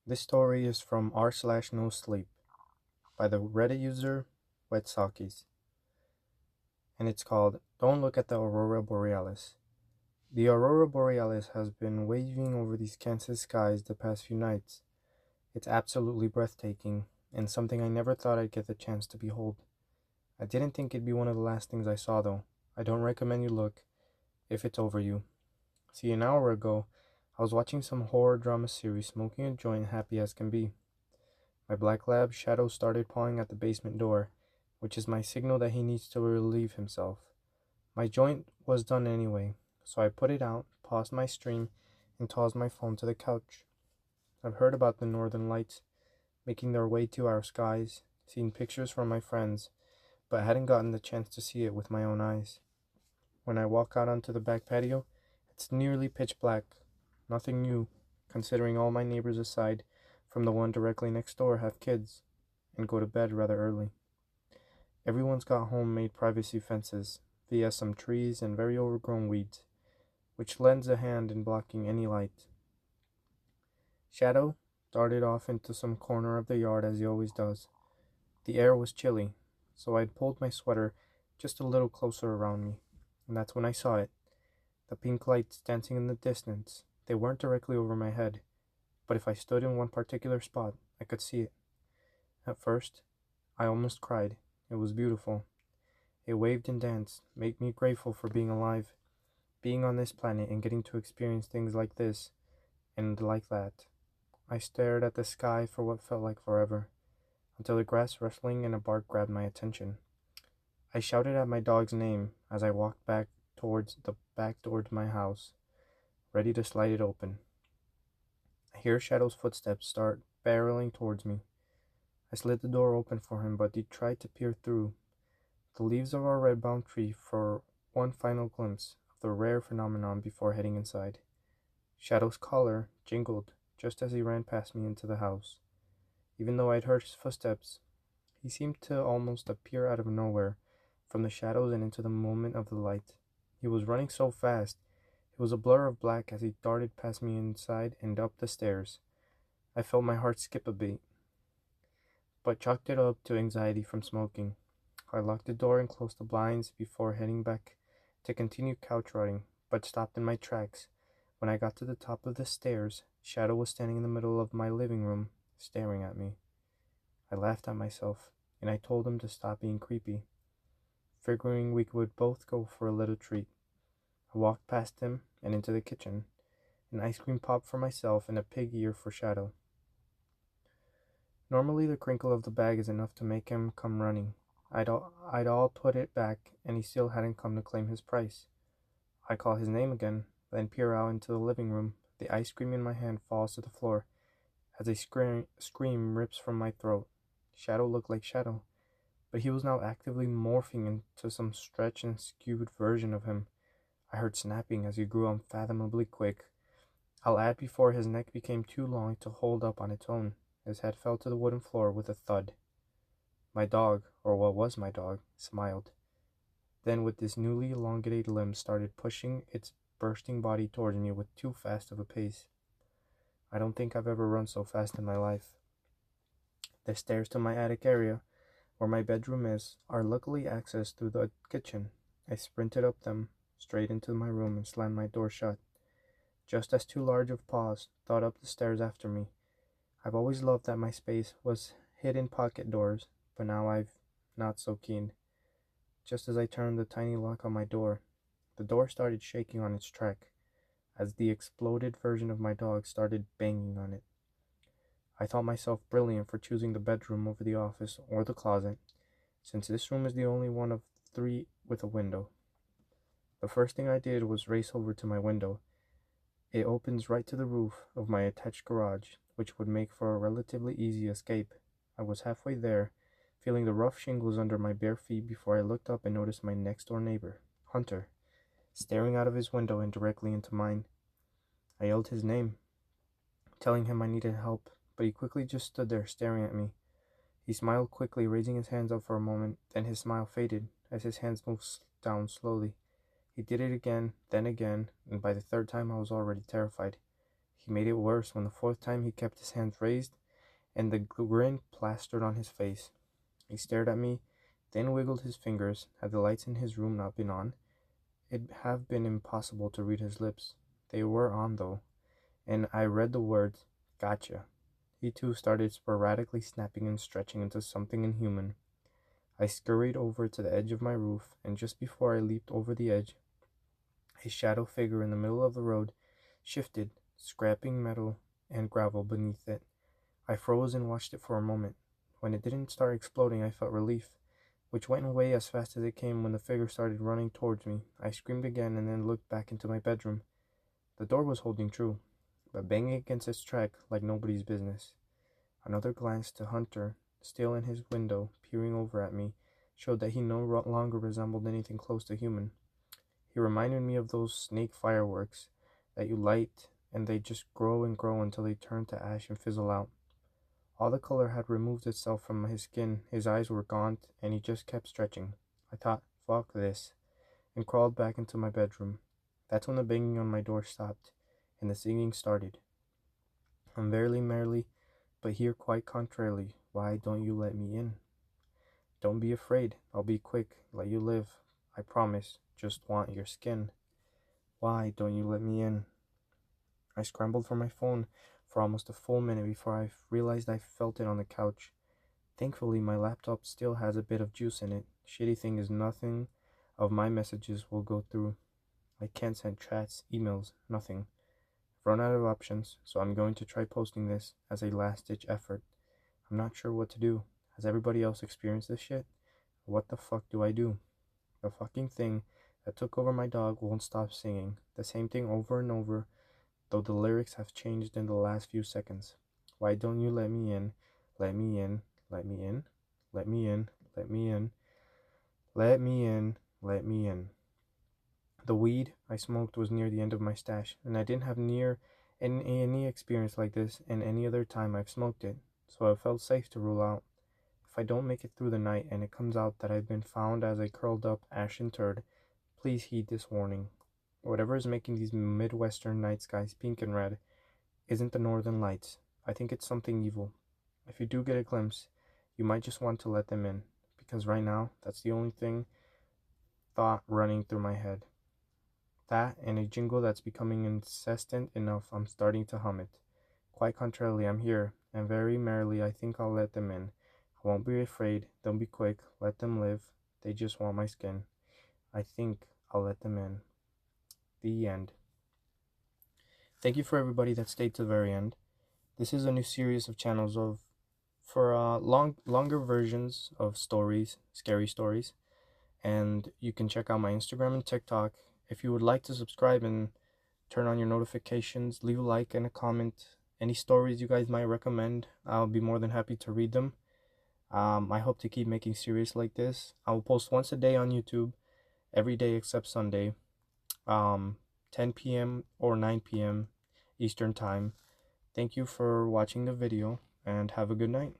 This story is from r/no sleep by the Reddit user Wetsockies, and it's called Don't Look at the Aurora Borealis. The aurora borealis has been waving over these Kansas skies the past few nights. It's absolutely breathtaking, and something I never thought I'd get the chance to behold. I didn't think it'd be one of the last things I saw, though. I don't recommend you look if it's over you. See, an hour ago, I was watching some horror drama series, smoking a joint, happy as can be. My black lab Shadow started pawing at the basement door, which is my signal that he needs to relieve himself. My joint was done anyway, so I put it out, paused my stream, and tossed my phone to the couch. I've heard about the northern lights making their way to our skies, seen pictures from my friends, but hadn't gotten the chance to see it with my own eyes. When I walk out onto the back patio, it's nearly pitch black. Nothing new, considering all my neighbors aside from the one directly next door have kids and go to bed rather early. Everyone's got homemade privacy fences via some trees and very overgrown weeds, which lends a hand in blocking any light. Shadow darted off into some corner of the yard as he always does. The air was chilly, so I'd pulled my sweater just a little closer around me, and that's when I saw it. The pink lights dancing in the distance. They weren't directly over my head, but if I stood in one particular spot, I could see it. At first, I almost cried. It was beautiful. It waved and danced, made me grateful for being alive, being on this planet and getting to experience things like this and like that. I stared at the sky for what felt like forever, until the grass rustling and a bark grabbed my attention. I shouted at my dog's name as I walked back towards the back door to my house, ready to slide it open. I hear Shadow's footsteps start barreling towards me. I slid the door open for him, but he tried to peer through the leaves of our red-bound tree for one final glimpse of the rare phenomenon before heading inside. Shadow's collar jingled just as he ran past me into the house. Even though I'd heard his footsteps, he seemed to almost appear out of nowhere from the shadows and into the moment of the light. He was running so fast, it was a blur of black as he darted past me inside and up the stairs. I felt my heart skip a beat, but chalked it up to anxiety from smoking. I locked the door and closed the blinds before heading back to continue couch riding, but stopped in my tracks. When I got to the top of the stairs, Shadow was standing in the middle of my living room, staring at me. I laughed at myself, and I told him to stop being creepy, figuring we would both go for a little treat. I walked past him and into the kitchen, an ice cream pop for myself and a pig ear for Shadow. Normally the crinkle of the bag is enough to make him come running. I'd all put it back, and he still hadn't come to claim his price. I call his name again, then peer out into the living room. The ice cream in my hand falls to the floor as a scream rips from my throat. Shadow looked like Shadow, but he was now actively morphing into some stretched and skewed version of him. I heard snapping as he grew unfathomably quick. I'll add before his neck became too long to hold up on its own. His head fell to the wooden floor with a thud. My dog, or what was my dog, smiled. Then with his newly elongated limbs started pushing its bursting body towards me with too fast of a pace. I don't think I've ever run so fast in my life. The stairs to my attic area, where my bedroom is, are luckily accessed through the kitchen. I sprinted up them, straight into my room and slammed my door shut, just as two large of paws thought up the stairs after me. I've always loved that my space was hidden pocket doors, but now I've not so keen. Just as I turned the tiny lock on my door, the door started shaking on its track as the exploded version of my dog started banging on it. I thought myself brilliant for choosing the bedroom over the office or the closet, since this room is the only one of three with a window. The first thing I did was race over to my window. It opens right to the roof of my attached garage, which would make for a relatively easy escape. I was halfway there, feeling the rough shingles under my bare feet before I looked up and noticed my next door neighbor, Hunter, staring out of his window and directly into mine. I yelled his name, telling him I needed help, but he quickly just stood there staring at me. He smiled quickly, raising his hands up for a moment, then his smile faded as his hands moved down slowly. He did it again, then again, and by the third time I was already terrified. He made it worse when the fourth time he kept his hands raised and the grin plastered on his face. He stared at me, then wiggled his fingers. Had the lights in his room not been on, it'd have been impossible to read his lips. They were on, though, and I read the words, "Gotcha." He too started sporadically snapping and stretching into something inhuman. I scurried over to the edge of my roof, and just before I leaped over the edge, a shadow figure in the middle of the road shifted, scraping metal and gravel beneath it. I froze and watched it for a moment. When it didn't start exploding, I felt relief, which went away as fast as it came when the figure started running towards me. I screamed again and then looked back into my bedroom. The door was holding true, but banging against its track like nobody's business. Another glance to Hunter, still in his window, peering over at me, showed that he no longer resembled anything close to human. He reminded me of those snake fireworks that you light and they just grow and grow until they turn to ash and fizzle out. All the color had removed itself from his skin, his eyes were gaunt, and he just kept stretching. I thought, fuck this, and crawled back into my bedroom. That's when the banging on my door stopped, and the singing started. And verily, merrily, but here quite contrarily, why don't you let me in? Don't be afraid, I'll be quick, let you live, I promise, just want your skin. Why don't you let me in? I scrambled for my phone for almost a full minute before I realized I felt it on the couch. Thankfully, my laptop still has a bit of juice in it. Shitty thing is nothing of my messages will go through. I can't send chats, emails, nothing. I've run out of options, so I'm going to try posting this as a last-ditch effort. I'm not sure what to do. Has everybody else experienced this shit? What the fuck do I do? The fucking thing that took over my dog won't stop singing. The same thing over and over, though the lyrics have changed in the last few seconds. Why don't you let me in? Let me in. Let me in. Let me in. Let me in. Let me in. Let me in. The weed I smoked was near the end of my stash, and I didn't have near any experience like this in any other time I've smoked it, so I felt safe to rule out. If I don't make it through the night and it comes out that I've been found as a curled up ashen turd, please heed this warning. Whatever is making these Midwestern night skies pink and red isn't the northern lights. I think it's something evil. If you do get a glimpse, you might just want to let them in, because right now, that's the only thought running through my head. That and a jingle that's becoming incessant enough I'm starting to hum it. Quite contrarily, I'm here, and very merrily I think I'll let them in. I won't be afraid, don't be quick, let them live. They just want my skin. I think I'll let them in. The end. Thank you for everybody that stayed to the very end. This is a new series of channels for longer versions of stories, scary stories, and you can check out my Instagram and TikTok. If you would like to subscribe and turn on your notifications, leave a like and a comment. Any stories you guys might recommend, I'll be more than happy to read them. I hope to keep making series like this. I will post once a day on YouTube, every day except Sunday, 10 p.m. or 9 p.m. Eastern Time. Thank you for watching the video, and have a good night.